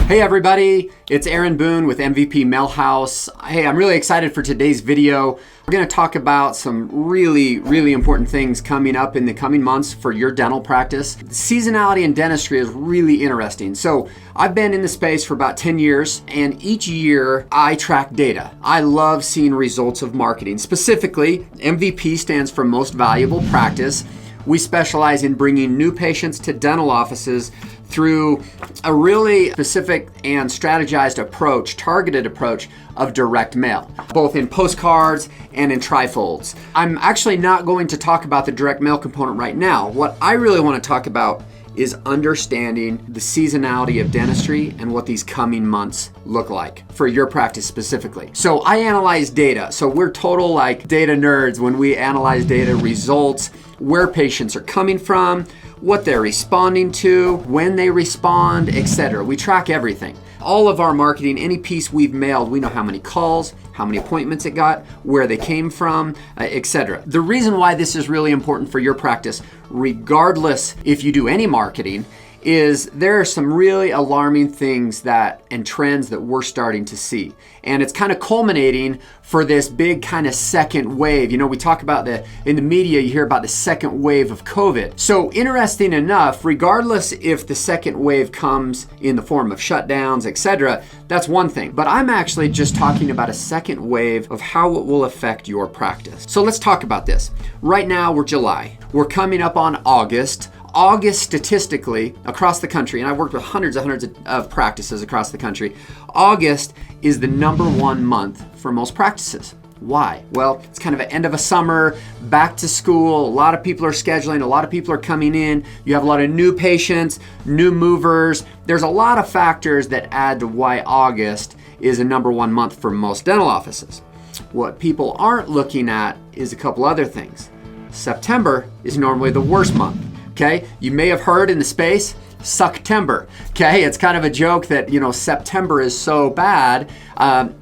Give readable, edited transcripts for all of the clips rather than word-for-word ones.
Hey everybody, it's Boone with MVP Mailhouse. Hey, I'm really excited for today's video. We're going to talk about some really important things coming up in the coming months for your dental practice. Seasonality in dentistry is really interesting. So I've been in the space for about 10 years, and each year I track data. I love seeing results of marketing. Specifically, MVP stands for Most Valuable Practice. We specialize in bringing new patients to dental offices through a really specific and strategized approach, targeted approach of direct mail, both in postcards and in trifolds. I'm actually not going to talk about the direct mail component right now. What I really want to talk about is understanding the seasonality of dentistry and what these coming months look like for your practice specifically. So I analyze data. So we're total data nerds when we analyze data, results, where patients are coming from, what they're responding to, when they respond, etc. We track everything. All of our marketing, any piece we've mailed, we know how many calls, how many appointments it got, where they came from, etc. The reason why this is really important for your practice, regardless if you do any marketing, is there are some really alarming things and trends that we're starting to see. And it's kind of culminating for this big kind of second wave. You know, we talk about in the media, you hear about the second wave of COVID. So interesting enough, regardless if the second wave comes in the form of shutdowns, etc., that's one thing. But I'm actually just talking about a second wave of how it will affect your practice. So let's talk about this. Right now, we're July. We're coming up on August. August statistically across the country, and I've worked with hundreds of practices across the country, August is the #1 month for most practices. Why? Well, it's kind of an end of a summer, back to school, a lot of people are scheduling, a lot of people are coming in, you have a lot of new patients, new movers. There's a lot of factors that add to why August is a #1 month for most dental offices. What people aren't looking at is a couple other things. September is normally the worst month. Okay, you may have heard in the space, Sucktember. Okay, it's kind of a joke that, September is so bad.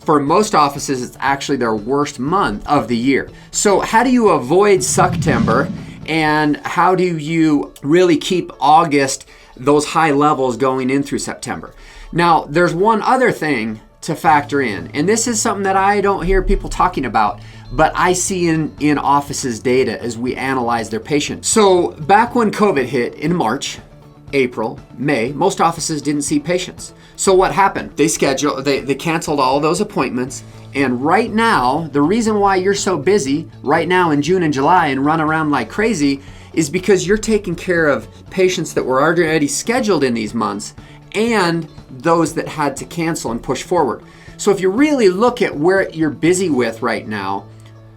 For most offices, it's actually their worst month of the year. So how do you avoid Sucktember, and how do you really keep August, those high levels going in through September? Now, there's one other thing to factor in, and this is something that I don't hear people talking about, but I see in offices data as we analyze their patients. So back when COVID hit in March, April, May, most offices didn't see patients. So what happened? They canceled all those appointments. And right now, the reason why you're so busy right now in June and July and run around like crazy is because you're taking care of patients that were already scheduled in these months and those that had to cancel and push forward. So if you really look at where you're busy with right now,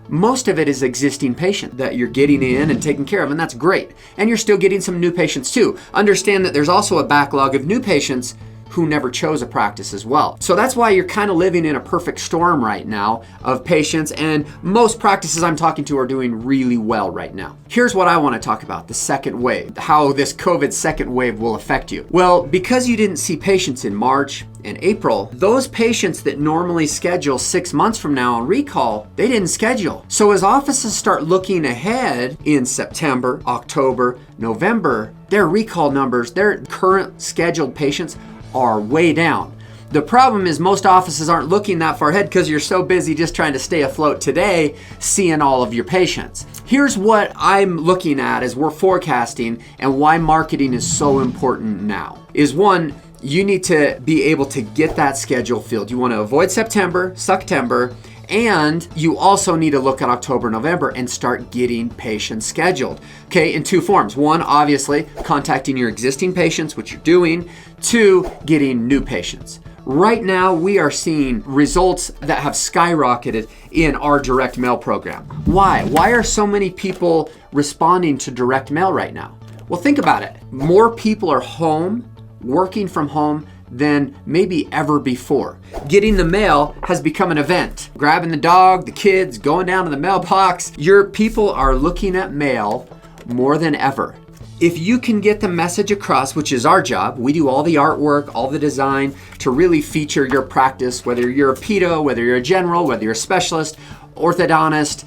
most of it is existing patient that you're getting in and taking care of, and that's great. And you're still getting some new patients too. Understand that there's also a backlog of new patients who never chose a practice as well. So that's why you're kind of living in a perfect storm right now of patients, and most practices I'm talking to are doing really well right now. Here's what I want to talk about, the second wave, how this COVID second wave will affect you. Well, because you didn't see patients in March and April, those patients that normally schedule 6 months from now on recall, they didn't schedule. So as offices start looking ahead in September, October, November, their recall numbers, their current scheduled patients are way down. The problem is most offices aren't looking that far ahead because you're so busy just trying to stay afloat today, seeing all of your patients. Here's what I'm looking at as we're forecasting and why marketing is so important now. Is one, you need to be able to get that schedule filled. You want to avoid September, Sucktember, and you also need to look at October, November and start getting patients scheduled. Okay, in two forms. One, obviously, contacting your existing patients, which you're doing. Two, getting new patients. Right now, we are seeing results that have skyrocketed in our direct mail program. Why? Why are so many people responding to direct mail right now? Well, think about it. More people are home, working from home, than maybe ever before. Getting the mail has become an event. Grabbing the dog, the kids, going down to the mailbox. Your people are looking at mail more than ever. If you can get the message across, which is our job, we do all the artwork, all the design to really feature your practice, whether you're a pedo, whether you're a general, whether you're a specialist, orthodontist,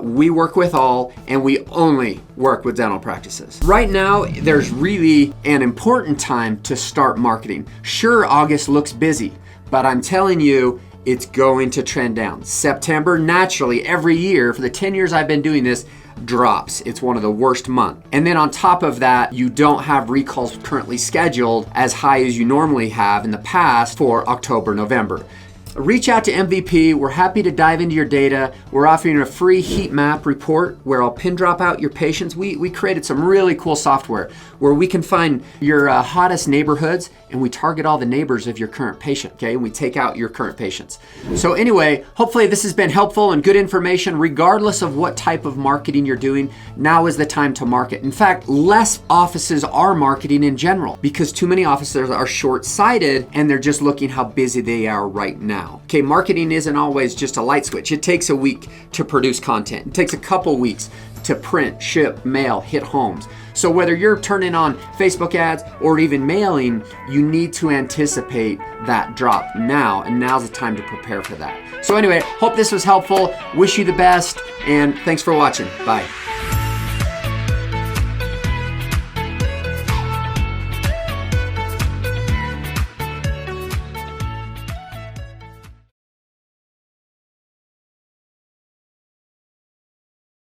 We work with all, and we only work with dental practices. Right now, there's really an important time to start marketing. Sure, August looks busy, but I'm telling you, it's going to trend down. September, naturally, every year, for the 10 years I've been doing this, drops. It's one of the worst months. And then on top of that, you don't have recalls currently scheduled as high as you normally have in the past for October, November. Reach out to MVP. We're happy to dive into your data. We're offering a free heat map report where I'll pin drop out your patients. We created some really cool software where we can find your hottest neighborhoods, and we target all the neighbors of your current patient, okay? And we take out your current patients. So anyway, hopefully this has been helpful and good information. Regardless of what type of marketing you're doing, now is the time to market. In fact, less offices are marketing in general because too many offices are short-sighted and they're just looking how busy they are right now. Okay, marketing isn't always just a light switch. It takes a week to produce content. It takes a couple weeks to print, ship, mail, hit homes. So whether you're turning on Facebook ads or even mailing, you need to anticipate that drop now, and now's the time to prepare for that. So anyway, hope this was helpful. Wish you the best, and thanks for watching. Bye.